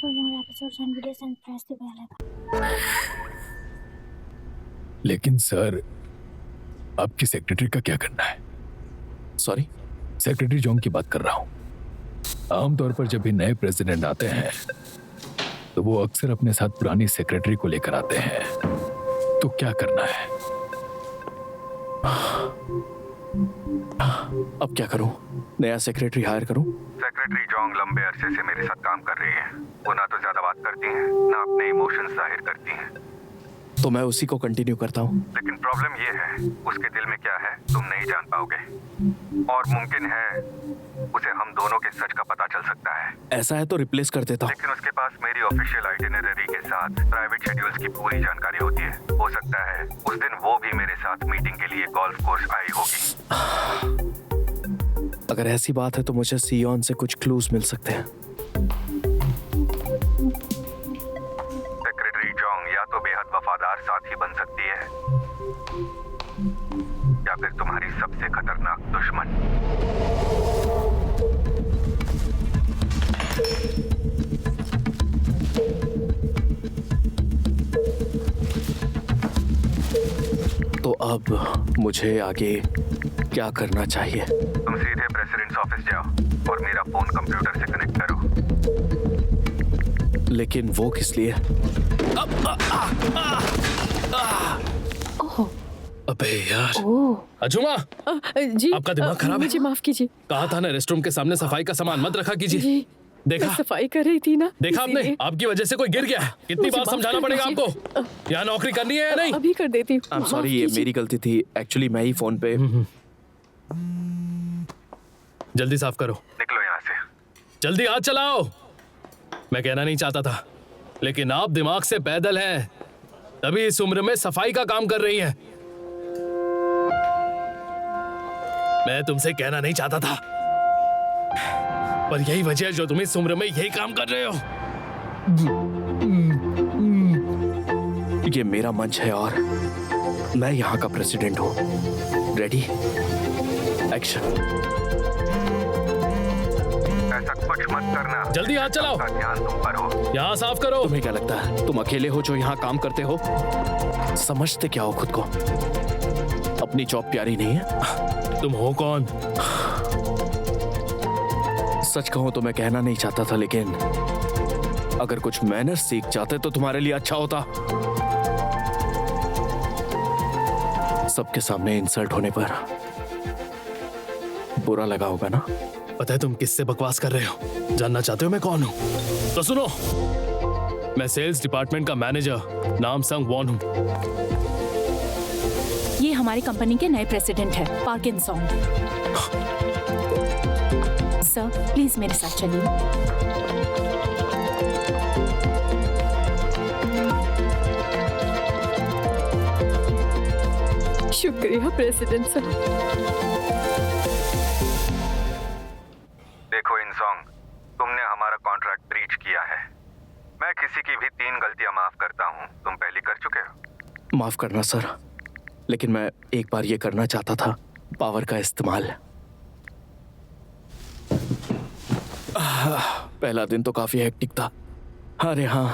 for more episodes and videos and press the bell icon. लेकिन sir, आपकी secretary का क्या करना है? सॉरी, सेक्रेटरी जोंग की बात कर रहा हूँ। आमतौर पर जब भी नए प्रेसिडेंट आते हैं तो वो अक्सर अपने साथ पुरानी सेक्रेटरी को लेकर आते हैं। तो क्या करना है? अब क्या करूं? नया सेक्रेटरी हायर करूं? सेक्रेटरी जोंग लंबे अरसे से मेरे साथ काम कर रही है। वो ना तो ज्यादा बात करती हैं, ना अपने इमोशंस जाहिर करती हैं। तो मैं उसी को कंटिन्यू करता हूं। लेकिन प्रॉब्लम ये है, उसके दिल में क्या है तुम नहीं जान पाओगे, और मुमकिन है उसे हम दोनों के सच का पता चल सकता है। ऐसा है तो रिप्लेस कर देता हूं। लेकिन उसके पास मेरी ऑफिशियल आइटिनरी के साथ प्राइवेट शेड्यूल्स की पूरी जानकारी होती है। हो सकता है उस दिन वो भी मेरे साथ मीटिंग के लिए गोल्फ कोर्स आई होगी। अगर ऐसी बात है तो मुझे सियोन से कुछ क्लूज मिल सकते हैं। सेक्रेटरी जोंग या तो बेहद वफादार साथी बन सकती है, या फिर तुम्हारी सबसे खतरनाक दुश्मन। तो अब मुझे आगे क्या करना चाहिए? तुम सीधे प्रेसिडेंट्स ऑफिस जाओ और मेरा फोन कंप्यूटर से कनेक्ट करो। लेकिन वो किस लिए? अबे यार, अजुमा, जी आपका दिमाग खराब है? मुझे माफ कीजिए। कहा था ना रेस्टरूम के सामने सफाई का सामान मत रखा कीजिए। जी देखा? मैं सफाई कर रही थी ना। देखा आपने? इसीलिए। आपकी वजह से कोई गिर गया है। कितनी मुझे बार माफ समझाना कर पड़ेगा दीजिए। आपको? यहाँ नौकरी करनी है या नहीं? अभी कर देती हूँ। आई एम माफ सॉरी, ये कीजिए। मेरी गलती थी। एक्चुअली मैं ही फोन पे। जल्दी साफ करो, निकलो यहाँ से। जल्दी हाथ चलाओ। मैं कहना नहीं चाहता था, लेकिन आप दिमाग से पैदल हैं, तभी इस उम्र में सफाई का काम कर रही हैं। मैं तुमसे कहना नहीं चाहता था, पर यही वजह है जो तुम इस उम्र में यही काम कर रहे हो। ये मेरा मंच है और मैं यहाँ का प्रेसिडेंट हूँ। रेडी? एक्शन। ऐसा कुछ मत करना। जल्दी हाथ चलाओ। का ध्यान तुम पर हो। यहाँ साफ करो। तुम्हें क्या लगता है तुम अकेले हो जो यहाँ काम करते हो? समझते क्या हो खुद को? अपनी जॉब प्यारी नहीं है? तुम हो कौन? सच कहूं तो मैं कहना नहीं चाहता था, लेकिन अगर कुछ मैनर्स सीख जाते तो तुम्हारे लिए अच्छा होता। सबके सामने इंसल्ट होने पर बुरा लगा होगा ना? पता है तुम किससे बकवास कर रहे हो? जानना चाहते हो मैं कौन हूँ? तो सुनो, मैं सेल्स डिपार्टमेंट का मैनेजर नाम संग वॉन हूँ। ये हमारी कंपनी के नए प्रेसिडेंट है, park in song. Sir please मेरे साथ चलिए। शुक्रिया प्रेसिडेंट सर। देखो इंसोंग, तुमने हमारा कॉन्ट्रैक्ट ब्रीच किया है। मैं किसी की भी 3 गलतियां माफ करता हूँ, तुम पहली कर चुके हो। माफ करना सर, लेकिन मैं एक बार ये करना चाहता था, पावर का इस्तेमाल। पहला दिन तो काफी हेक्टिक था। अरे हाँ,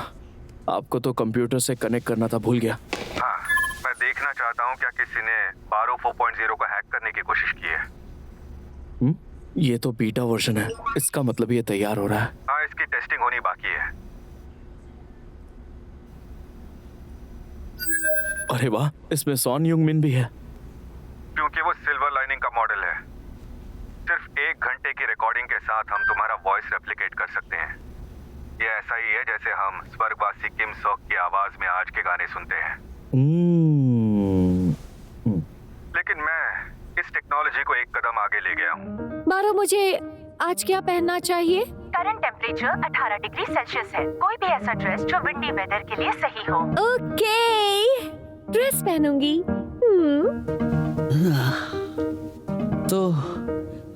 आपको तो कंप्यूटर से कनेक्ट करना था, भूल गया। हाँ, मैं देखना चाहता हूँ क्या किसी ने बारो 4.0 को हैक करने की कोशिश की है। ये तो बीटा वर्जन है, इसका मतलब ये तैयार हो रहा है। हाँ, इसकी टेस्टिंग होनी बाकी है। अरे वाह, इसमें सॉन यूंगमिन भी है। क्योंकि वो सिल्वर लाइनिंग का मॉडल है। सिर्फ 1 घंटे की रिकॉर्डिंग के साथ हम तुम्हारा वॉइस रेप्लिकेट कर सकते हैं। ये ऐसा ही है जैसे हम स्वर्गवासी किम सॉक की आवाज में आज के गाने सुनते हैं। लेकिन मैं इस टेक्नोलॉजी को एक कदम आगे ले गया हूँ। बारो, मुझे आज क्या पहनना चाहिए? करंट टेम्परेचर 18 डिग्री सेल्सियस है। कोई भी ऐसा ड्रेस जो विंडी वेदर के लिए सही हो। ओके, ड्रेस पहनूंगी। तो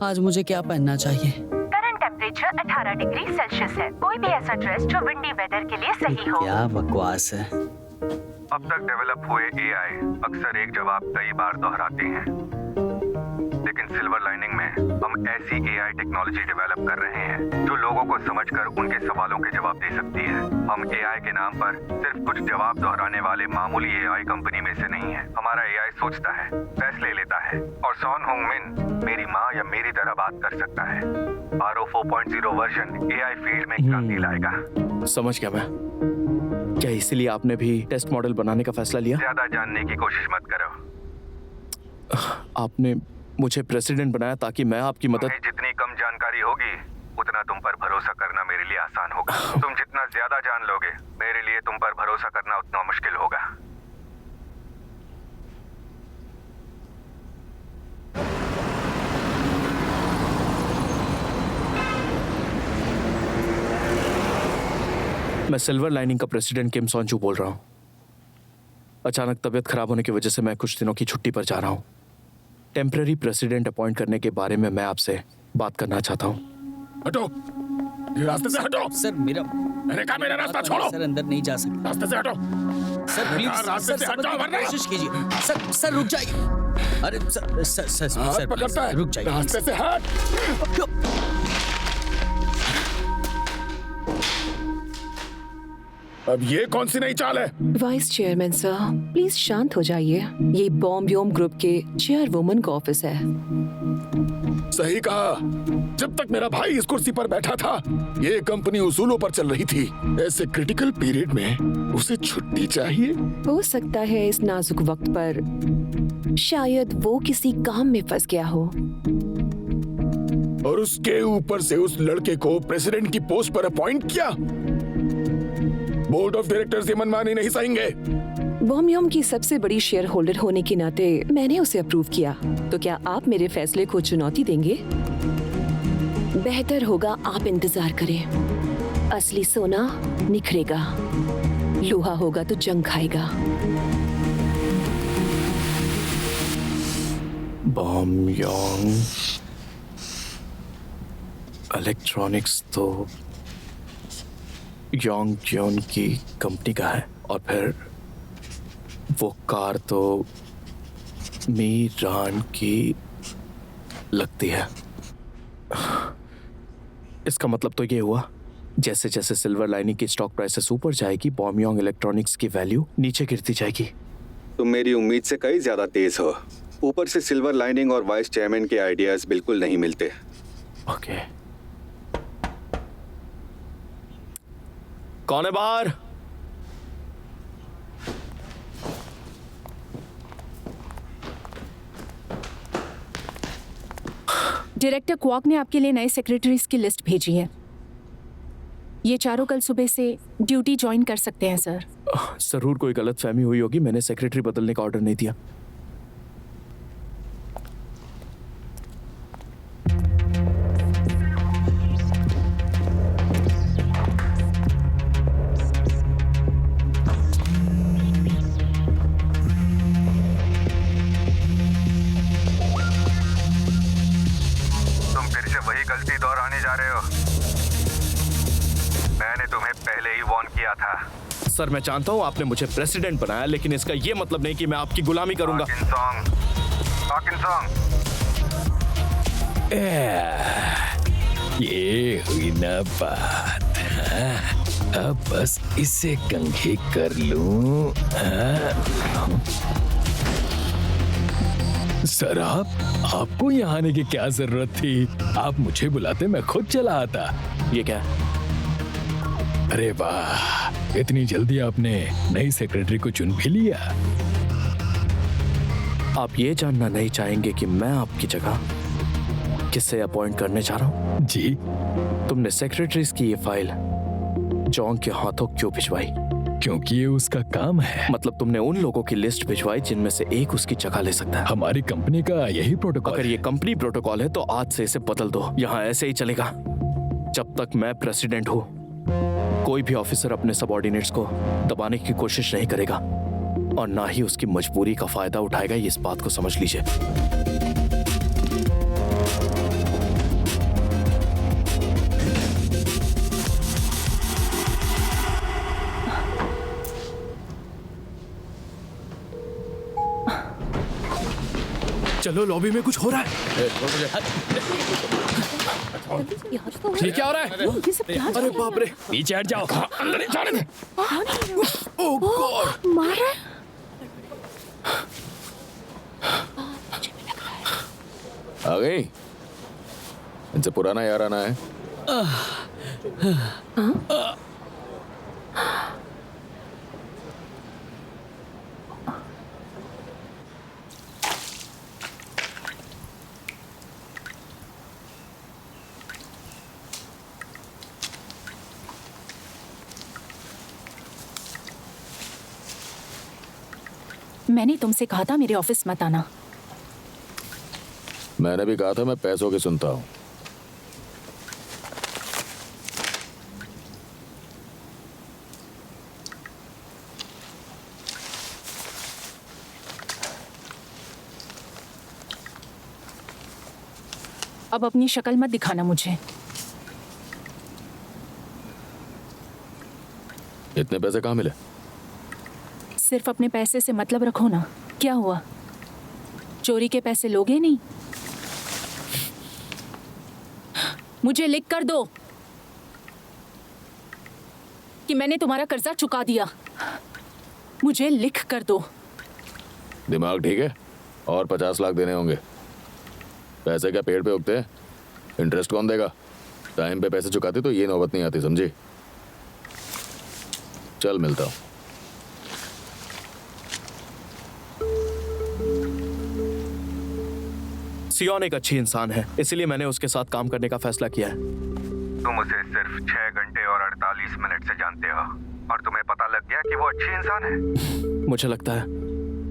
आज मुझे क्या पहनना चाहिए? करंट टेम्परेचर 18 डिग्री सेल्सियस है। कोई भी ऐसा ड्रेस जो विंडी वेदर के लिए सही हो। क्या बकवास है। अब तक डेवलप हुए एआई अक्सर एक जवाब कई बार दोहराते हैं, लेकिन सिल्वर लाइनिंग में हम ऐसी एआई टेक्नोलॉजी डेवलप कर रहे हैं जो लोगों को समझकर उनके सवालों के जवाब दे सकती है। हम एआई के नाम पर सिर्फ कुछ जवाब दोहराने वाले मामूली एआई कंपनी में से नहीं है। हमारा एआई सोचता है, फैसले लेता है और सॉन होंग मिन मेरी माँ या मेरी तरह बात कर सकता है। RO 4.0 वर्जन एआई फील्ड में क्रांति लाएगा। समझ गया मैं। क्या इसीलिए आपने भी टेस्ट मॉडल बनाने का फैसला लिया? ज्यादा जानने की कोशिश मत करो। आपने मुझे प्रेसिडेंट बनाया ताकि मैं आपकी मदद। तुम्हें जितनी कम जानकारी होगी उतना तुम पर भरोसा करना मेरे लिए आसान होगा। तुम जितना ज्यादा जान लोगे मेरे लिए तुम पर भरोसा करना उतना मुश्किल होगा। मैं सिल्वर लाइनिंग का प्रेसिडेंट किम सॉन्जू बोल रहा हूँ। अचानक तबीयत खराब होने की वजह से मैं कुछ दिनों की छुट्टी पर जा रहा हूँ। टेम्पररी प्रेसिडेंट अपॉइंट करने के बारे में मैं आपसे बात करना चाहता हूँ। हटो, ये रास्ते से हटो। सर मेरा मैंने कहा मेरा रास्ता छोड़ो। सर अंदर नहीं जा सकता। रास्ते से हटो। सर प्लीज रास्ते से हटो वरना कोशिश कीजिए। सर रुक जाइए। अरे सर हाथ पकड़ता है। रुक जाइए। रास्ते से हट। अब ये कौन सी नई चाल है? वाइस चेयरमैन सर, प्लीज शांत हो जाइए। ये बॉम्ब योम ग्रुप के चेयरवुमन का ऑफिस है। सही कहा। जब तक मेरा भाई इस कुर्सी पर बैठा था ये कंपनी उसूलों पर चल रही थी। ऐसे क्रिटिकल पीरियड में उसे छुट्टी चाहिए। हो सकता है इस नाजुक वक्त पर शायद वो किसी काम में फंस गया हो। और उसके ऊपर से उस लड़के को प्रेसिडेंट की पोस्ट पर अपॉइंट किया। बोर्ड ऑफ डायरेक्टर्स ये मनमानी नहीं सहेंगे। बॉम्ब की सबसे बड़ी शेयर होल्डर होने के नाते मैंने उसे अप्रूव किया। तो क्या आप मेरे फैसले को चुनौती देंगे? बेहतर होगा आप इंतजार करें। असली सोना निखरेगा, लोहा होगा तो जंग खाएगा। बॉम्ब योंग इलेक्ट्रॉनिक्स तो योंग क्योन की कंपनी का है, और फिर वो कार तो मी रान की लगती है। इसका मतलब तो ये हुआ जैसे जैसे सिल्वर लाइनिंग की स्टॉक प्राइसेस ऊपर जाएगी बॉम्ब योंग इलेक्ट्रॉनिक्स की वैल्यू नीचे गिरती जाएगी। तुम मेरी उम्मीद से कई ज्यादा तेज हो। ऊपर से सिल्वर लाइनिंग और वाइस चेयरमैन के आइडियाज बिल्कुल नहीं मिलते। ओके। कौन है बाहर? डायरेक्टर क्वाक ने आपके लिए नए सेक्रेटरीज की लिस्ट भेजी है। ये चारों कल सुबह से ड्यूटी ज्वाइन कर सकते हैं सर। जरूर कोई गलतफहमी हुई होगी। मैंने सेक्रेटरी बदलने का ऑर्डर नहीं दिया। गलती दोहराने जा रहे हो। मैंने तुम्हें पहले ही वार्न किया था। सर मैं जानता हूँ आपने मुझे प्रेसिडेंट बनाया, लेकिन इसका ये मतलब नहीं कि मैं आपकी गुलामी करूंगा। ये हुई ना बात। अब बस इसे कंघी कर लूं। सर आपको यहाँ आने की क्या जरूरत थी? आप मुझे बुलाते मैं खुद चला आता। ये क्या? अरे वाह, इतनी जल्दी आपने नई सेक्रेटरी को चुन भी लिया। आप ये जानना नहीं चाहेंगे कि मैं आपकी जगह किससे अपॉइंट करने जा रहा हूँ? जी। तुमने सेक्रेटरीज की ये फाइल जॉन के हाथों क्यों भिजवाई? क्योंकि ये उसका काम है। मतलब तुमने उन लोगों की लिस्ट भिजवाई जिनमें से एक उसकी जगह ले सकता है। हमारी कंपनी का यही प्रोटोकॉल। अगर ये कंपनी प्रोटोकॉल है तो आज से इसे बदल दो। यहाँ ऐसे ही चलेगा जब तक मैं प्रेसिडेंट हूँ। कोई भी ऑफिसर अपने सबऑर्डिनेट्स को दबाने की कोशिश नहीं करेगा और ना ही उसकी मजबूरी का फायदा उठाएगा। इस बात को समझ लीजिए। चलो लॉबी में कुछ हो रहा है। ये क्या हो रहा है? अरे बाप रे, पीछे हट जाओ। अंदर नहीं जाने दे। ओह गॉड, मारा। आ गई। इनसे पुराना यार आना है। मैंने तुमसे कहा था मेरे ऑफिस मत आना। मैंने भी कहा था मैं पैसों की सुनता हूँ। अब अपनी शक्ल मत दिखाना मुझे। इतने पैसे कहाँ मिले? सिर्फ अपने पैसे से मतलब रखो ना। क्या हुआ, चोरी के पैसे लोगे नहीं? मुझे लिख कर दो कि मैंने तुम्हारा कर्जा चुका दिया। मुझे लिख कर दो। दिमाग ठीक है? और 50 लाख देने होंगे। पैसे क्या पेड़ पे उगते हैं? इंटरेस्ट कौन देगा? टाइम पे पैसे चुकाते तो ये नौबत नहीं आती, समझी? चल मिलता हूँ। सियोन एक अच्छी इंसान है, इसलिए मैंने उसके साथ काम करने का फैसला किया है। तुम उसे सिर्फ 6 घंटे और 48 मिनट से जानते हो और तुम्हें पता लग गया कि वो अच्छी इंसान है। मुझे लगता है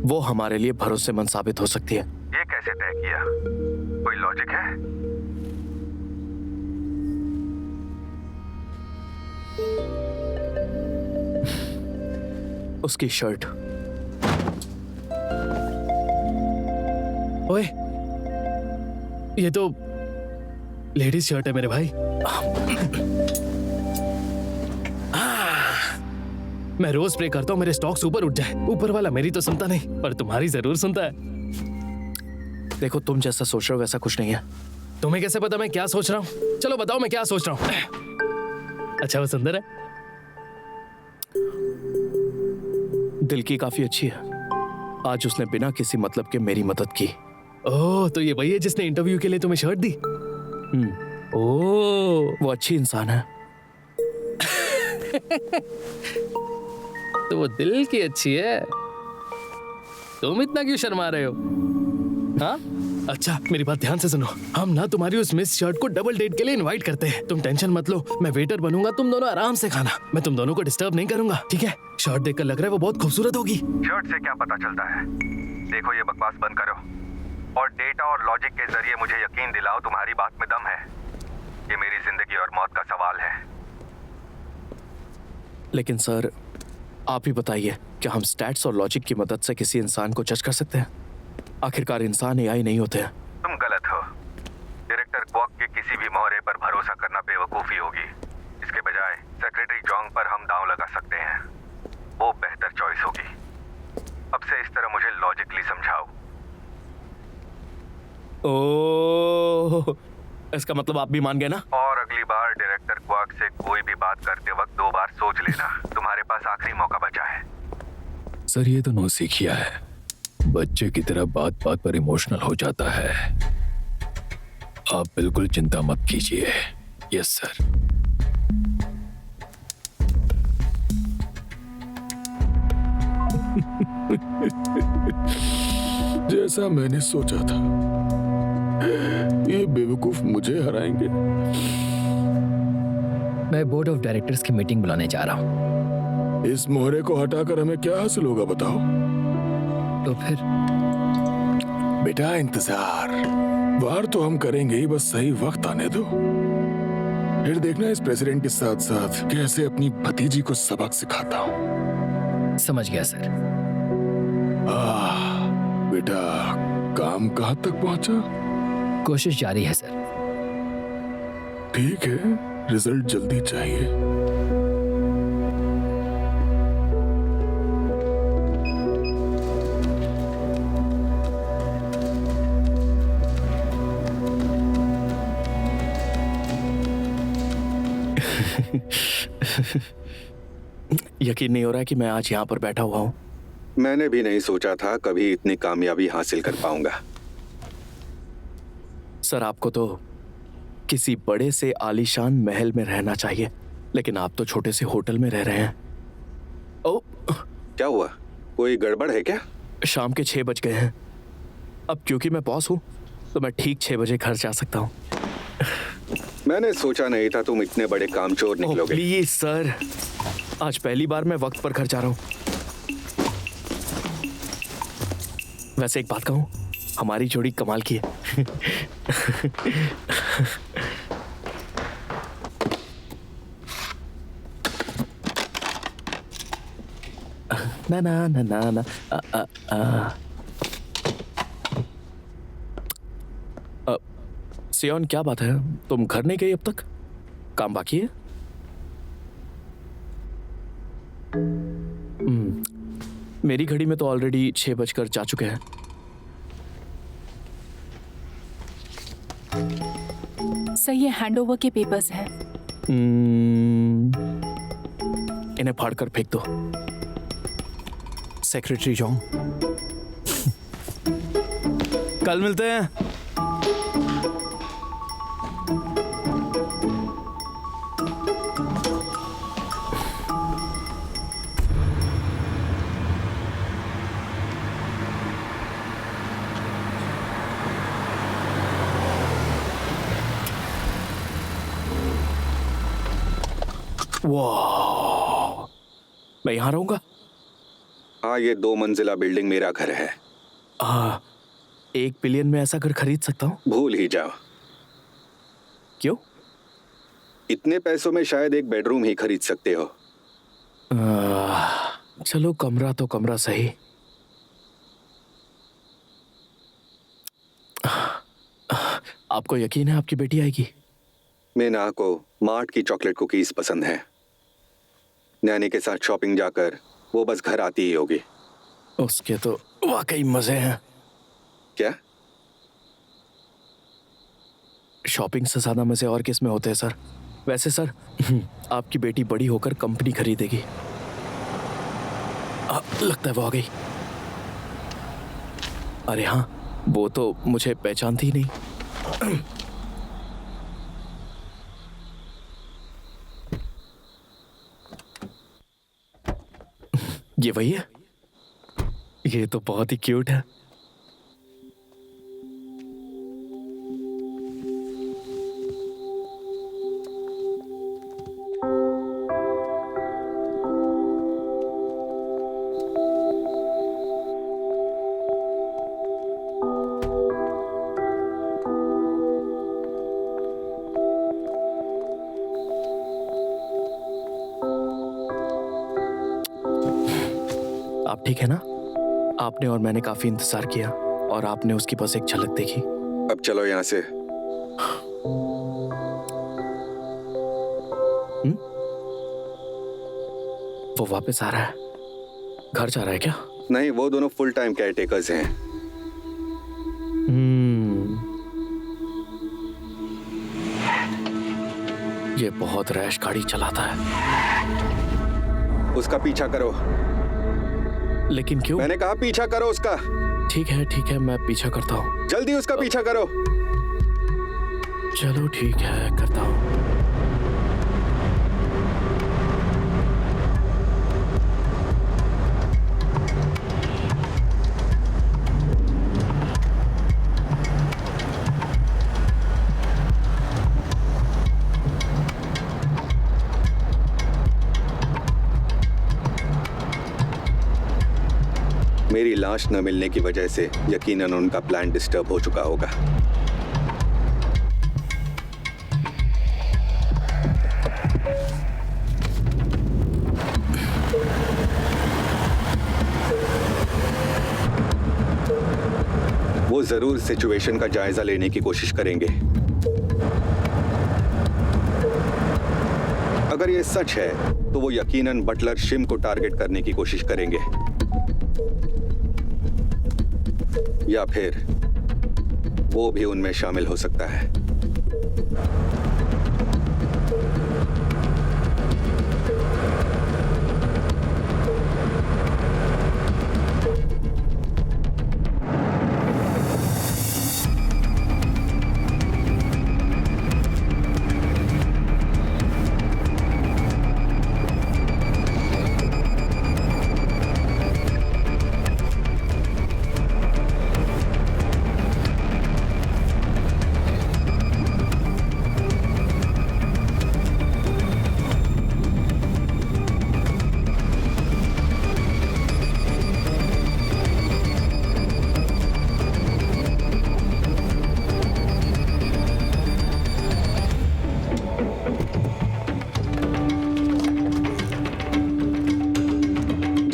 वो हमारे लिए भरोसेमंद साबित हो सकती है। ये कैसे तय किया? कोई लॉजिक है? उसकी शर्ट। ओए, ये तो लेडीज शर्ट है मेरे भाई। मैं रोज प्रे करता हूँ मेरे स्टॉक्स ऊपर उठ जाए। ऊपर वाला मेरी तो सुनता नहीं, पर तुम्हारी जरूर सुनता है। देखो, तुम जैसा सोच रहे हो वैसा कुछ नहीं है। तुम्हें कैसे पता मैं क्या सोच रहा हूँ? चलो बताओ मैं क्या सोच रहा हूँ। अच्छा, वो सुंदर है? दिल की काफी अच्छी है। आज उसने बिना किसी मतलब के मेरी मदद की। ओह, तो ये वही है जिसने इंटरव्यू के लिए तुम्हें शर्ट दी? ओह, वो अच्छी इंसान है। तो वो दिल की अच्छी है। तुम इतना क्यों शर्मा रहे हो? हाँ, अच्छा मेरी बात ध्यान से सुनो। हम ना तुम्हारी उस मिस शर्ट को डबल डेट के लिए इनवाइट करते हैं। तुम टेंशन मत लो, मैं वेटर बनूंगा, तुम दोनों आराम से खाना। मैं तुम दोनों को डिस्टर्ब नहीं करूंगा, ठीक है? शर्ट देखकर लग रहा है वो बहुत खूबसूरत होगी। शर्ट से क्या पता चलता है? देखो, ये बकवास बंद करो और डेटा और लॉजिक के जरिए मुझे यकीन दिलाओ तुम्हारी बात में दम है। ये मेरी जिंदगी और मौत का सवाल है। लेकिन सर, आप ही बताइए, क्या हम स्टैट्स और लॉजिक की मदद से किसी इंसान को जज कर सकते हैं? आखिरकार इंसान एआई नहीं होते हैं। तुम गलत हो। डायरेक्टर क्वाक के किसी भी मोहरे पर भरोसा करना बेवकूफी होगी। इसके बजाय सेक्रेटरी जोंग पर हम दांव लगा सकते हैं। वो बेहतर चॉइस होगी। अब से इस तरह मुझे लॉजिकली समझाओ। ओह, इसका मतलब आप भी मान गए ना? और अगली बार डायरेक्टर क्वाक से कोई भी बात करते वक्त 2 बार सोच लेना। तुम्हारे पास आखिरी मौका बचा है। सर, ये तो नौसिखिया है। बच्चे की तरह बात बात पर इमोशनल हो जाता है। आप बिल्कुल चिंता मत कीजिए। Yes sir. जैसा मैंने सोचा था, ये बेवकूफ मुझे हराएंगे। मैं बोर्ड ऑफ डायरेक्टर्स की मीटिंग बुलाने जा रहा हूँ। इस मोहरे को हटाकर हमें क्या हासिल होगा बताओ? तो फिर बेटा, इंतजार वार तो हम करेंगे ही, बस सही वक्त आने दो। फिर देखना इस प्रेसिडेंट के साथ साथ कैसे अपनी भतीजी को सबक सिखाता हूँ। समझ गया सर। बेटा, काम कहाँ तक पहुंचा? कोशिश जारी है सर। ठीक है, रिजल्ट जल्दी चाहिए। यकीन नहीं हो रहा कि मैं आज यहाँ पर बैठा हुआ हूँ। मैंने भी नहीं सोचा था कभी इतनी कामयाबी हासिल कर पाऊंगा। सर, आपको तो किसी बड़े से आलीशान महल में रहना चाहिए, लेकिन आप तो छोटे से होटल में रह रहे हैं। ओ, क्या हुआ? कोई गड़बड़ है क्या? शाम के 6 बज गए हैं। अब क्योंकि मैं बॉस हूँ तो मैं ठीक 6 बजे घर जा सकता हूँ। मैंने सोचा नहीं था तुम इतने बड़े कामचोर निकलोगे। प्लीज सर, आज पहली बार मैं वक्त पर घर जा रहा हूँ। वैसे एक बात कहूँ, हमारी जोड़ी कमाल की है। ना ना ना ना ना सियोन, क्या बात है? तुम घर नहीं गई अब तक? काम बाकी है? मेरी घड़ी में तो ऑलरेडी 6 बजकर जा चुके हैं। सही है, हैंडओवर के पेपर्स हैं। इन्हें फाड़कर फेंक दो। सेक्रेटरी जॉन, कल मिलते हैं। वाह, मैं यहाँ रहूंगा? हाँ, ये 2 मंजिला बिल्डिंग मेरा घर है। 1 बिलियन में ऐसा घर खरीद सकता हूँ? भूल ही जाओ। क्यों? इतने पैसों में शायद एक बेडरूम ही खरीद सकते हो। चलो, कमरा तो कमरा सही। आपको यकीन है आपकी बेटी आएगी? मीना को मार्ट की चॉकलेट कुकीज पसंद है। नैनी के साथ शॉपिंग जाकर वो बस घर आती ही होगी। उसके तो वाकई मजे हैं। क्या? शॉपिंग से ज्यादा मजे और किस में होते हैं सर? वैसे सर, आपकी बेटी बड़ी होकर कंपनी खरीदेगी। लगता है वो आ गई। अरे हाँ, वो तो मुझे पहचानती ही नहीं। ये वही है? ये तो बहुत ही क्यूट है। आप ठीक है ना? आपने और मैंने काफी इंतजार किया और आपने उसकी बस एक झलक देखी। अब चलो यहाँ से। वो वापस आ रहा है? घर जा रहा है क्या? नहीं, वो दोनों फुल टाइम केयरटेकर्स हैं। ये बहुत रैश गाड़ी चलाता है। उसका पीछा करो। लेकिन क्यों? मैंने कहा पीछा करो उसका। ठीक है, मैं पीछा करता हूँ। जल्दी उसका पीछा करो। चलो ठीक है, करता हूँ। मेरी लाश न मिलने की वजह से यकीनन उनका प्लान डिस्टर्ब हो चुका होगा। वो जरूर सिचुएशन का जायजा लेने की कोशिश करेंगे। अगर ये सच है तो वो यकीनन बटलर शिम को टारगेट करने की कोशिश करेंगे, या फिर वो भी उनमें शामिल हो सकता है।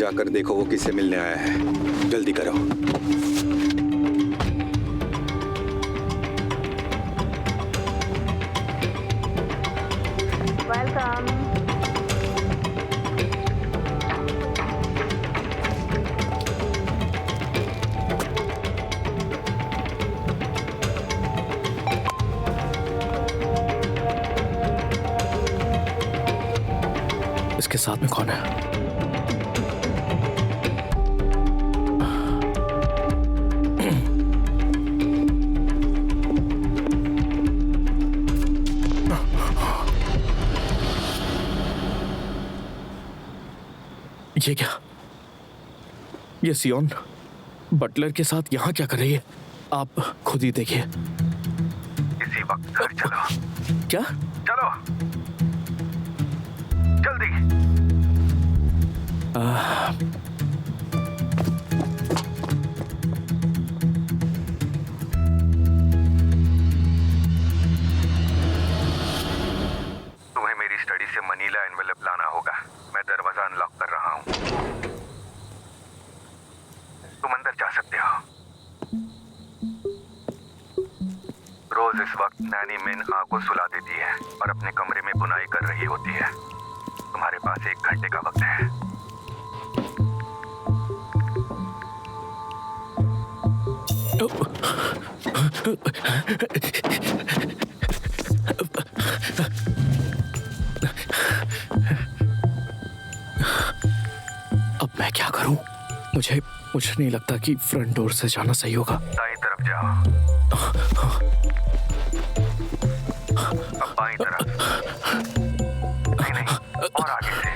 जाकर देखो वो किससे मिलने आया है। जल्दी करो। वेलकम। इसके साथ में कौन है? ये क्या? ये सियोन बटलर के साथ यहाँ क्या कर रही है? आप खुद ही देखिए। इसी वक्त घर चलो। क्या? चलो जल्दी। तुम्हें मेरी स्टडी से मनीला एनवेलप लाना होगा। मैं दरवाजा अनलॉक कर रहा हूँ। तुम अंदर जा सकते हो। रोज इस वक्त नैनी मिन आ को सुला देती है और अपने कमरे में बुनाई कर रही होती है। तुम्हारे पास 1 घंटे का वक्त है। अब मैं क्या करूं? मुझे नहीं लगता कि फ्रंट डोर से जाना सही होगा। दाईं तरफ जाओ। अब बाईं तरफ। नहीं, और आगे से।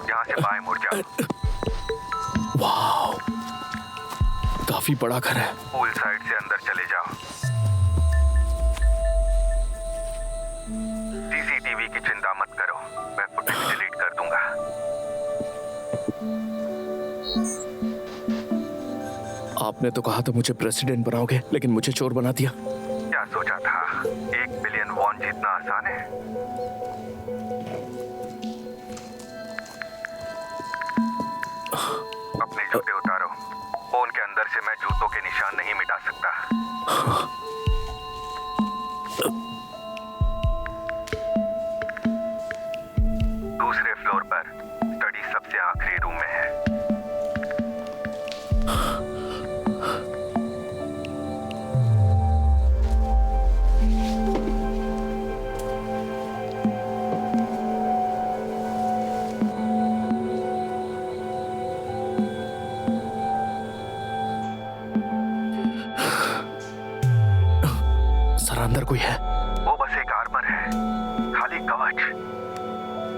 यहाँ से बाएं मुड़ जाओ। वाह, काफी बड़ा घर है। पूल साइड से अंदर चले जाओ। सीसीटीवी की चिंता मत करो, मैं फुटेज डिलीट कर दूंगा। आपने तो कहा था मुझे प्रेसिडेंट बनाओगे, लेकिन मुझे चोर बना दिया। क्या सोचा था 1 बिलियन वॉन जीतना आसान है? अपने जूते उतारो। फोन के अंदर से मैं जूतों के निशान नहीं मिटा सकता। दूसरे फ्लोर पर स्टडी सबसे आखिरी रूम में है। सर, अंदर कोई है? वो बस एक आर्मर है, खाली कवच।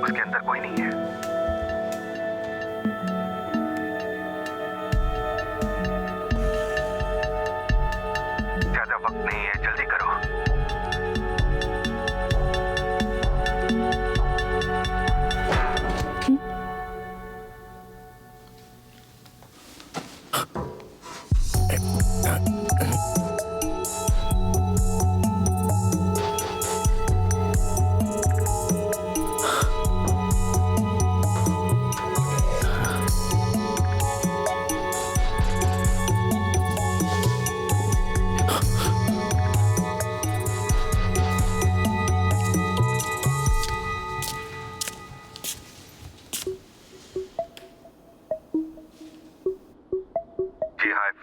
उसके अंदर कोई नहीं है। ज्यादा वक्त नहीं है, जल्दी करो।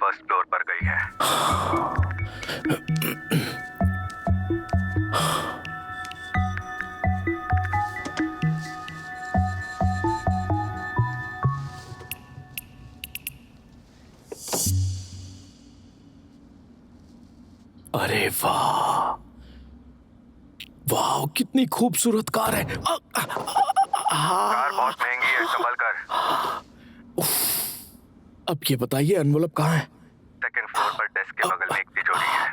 फर्स्ट फ्लोर पर गई है। अरे वाह, वाह, कितनी खूबसूरत कार है। कार बहुत महंगी है, संभल कर। अब ये बताइए एनवेलप कहाँ है? सेकंड फ्लोर पर डेस्क के बगल में एक तिजोरी है।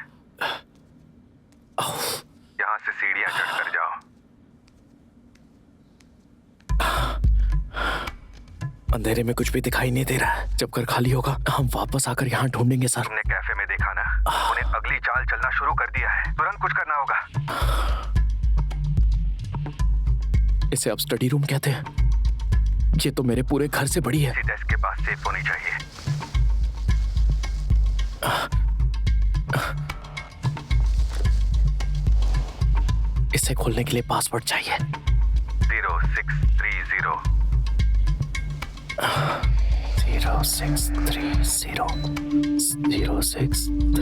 यहाँ से सीढ़ियाँ चढ़कर जाओ। अंधेरे में कुछ भी दिखाई नहीं दे रहा है। जब घर खाली होगा हम वापस आकर यहाँ ढूंढेंगे सर। तुमने कैफे में देखा ना, उन्हें अगली चाल चलना शुरू कर दिया है। तुरंत कुछ करना होगा। इसे अब स्टडी रूम कहते हैं। ये तो मेरे पूरे घर से बड़ी है। इसी डेस्क के पास सेफ होनी चाहिए। इसे खोलने के लिए पासवर्ड चाहिए। 0630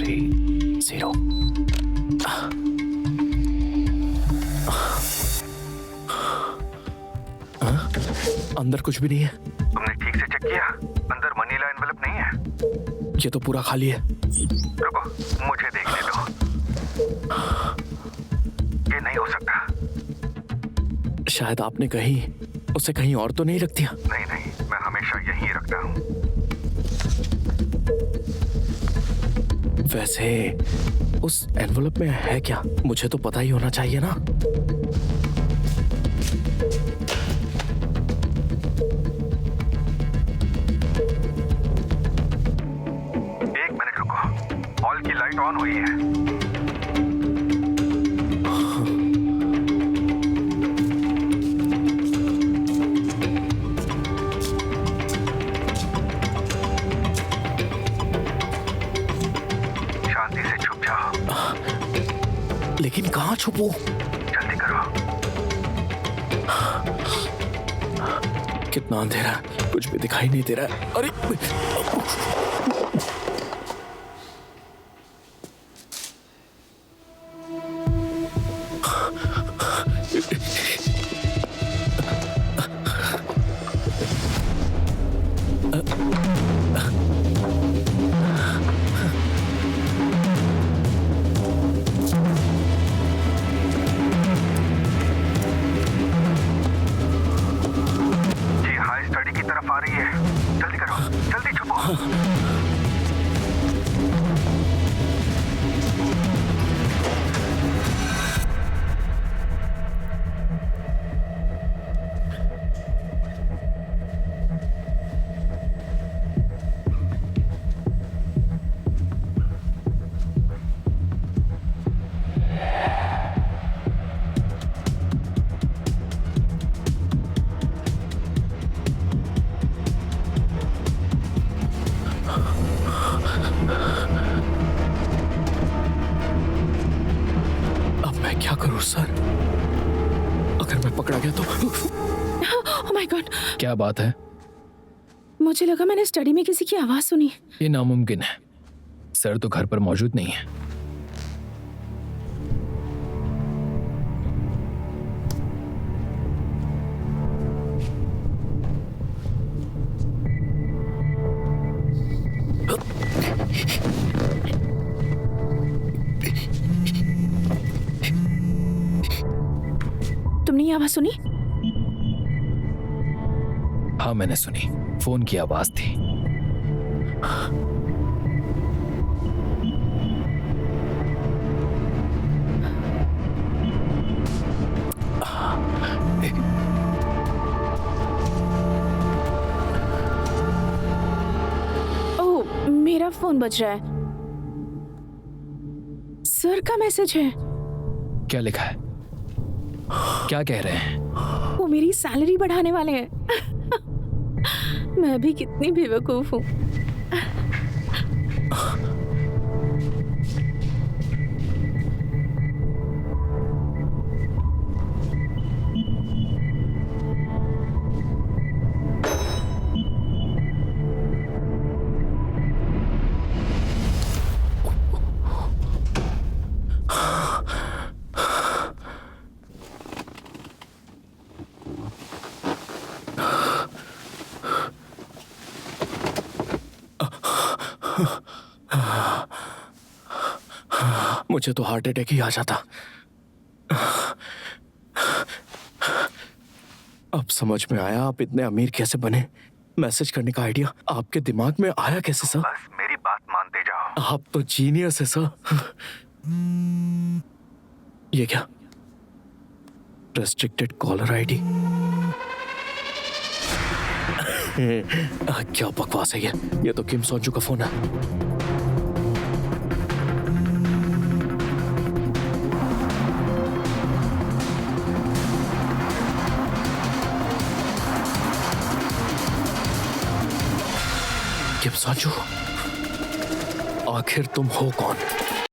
अंदर कुछ भी नहीं है। तुमने ठीक से चेक किया? अंदर मनीला एनवेलप नहीं है। ये तो पूरा खाली है। रुको, मुझे देखने दो। ये नहीं हो सकता। शायद आपने कहीं उसे कहीं और तो नहीं रख दिया? नहीं नहीं, मैं हमेशा यहीं रखता हूँ। वैसे उस एनवलप में है क्या? मुझे तो पता ही होना चाहिए ना। एक मिनट रुको, हॉल की लाइट ऑन हुई है। लेकिन कहाँ छुपूं? जल्दी करो। कितना अंधेरा, कुछ भी दिखाई नहीं दे रहा है। अरे क्या करूं सर? अगर मैं पकड़ा गया तो? Oh my God! क्या बात है? मुझे लगा मैंने स्टडी में किसी की आवाज सुनी। ये नामुमकिन है। सर तो घर पर मौजूद नहीं है। तुमने ये आवाज सुनी? हाँ मैंने सुनी, फोन की आवाज थी। ओह, मेरा फोन बज रहा है। सर का मैसेज है। क्या लिखा है? क्या कह रहे हैं? वो मेरी सैलरी बढ़ाने वाले हैं। मैं भी कितनी बेवकूफ हूँ। मुझे तो हार्ट अटैक ही आ जाता। अब समझ में आया आप इतने अमीर कैसे बने। मैसेज करने का आइडिया आपके दिमाग में आया कैसे सर? बस मेरी बात मानते जाओ। आप तो जीनियस है सर। ये क्या? Restricted caller ID. क्या बकवास है ये तो किम सोजू का फोन है। सांचू, आखिर तुम हो कौन?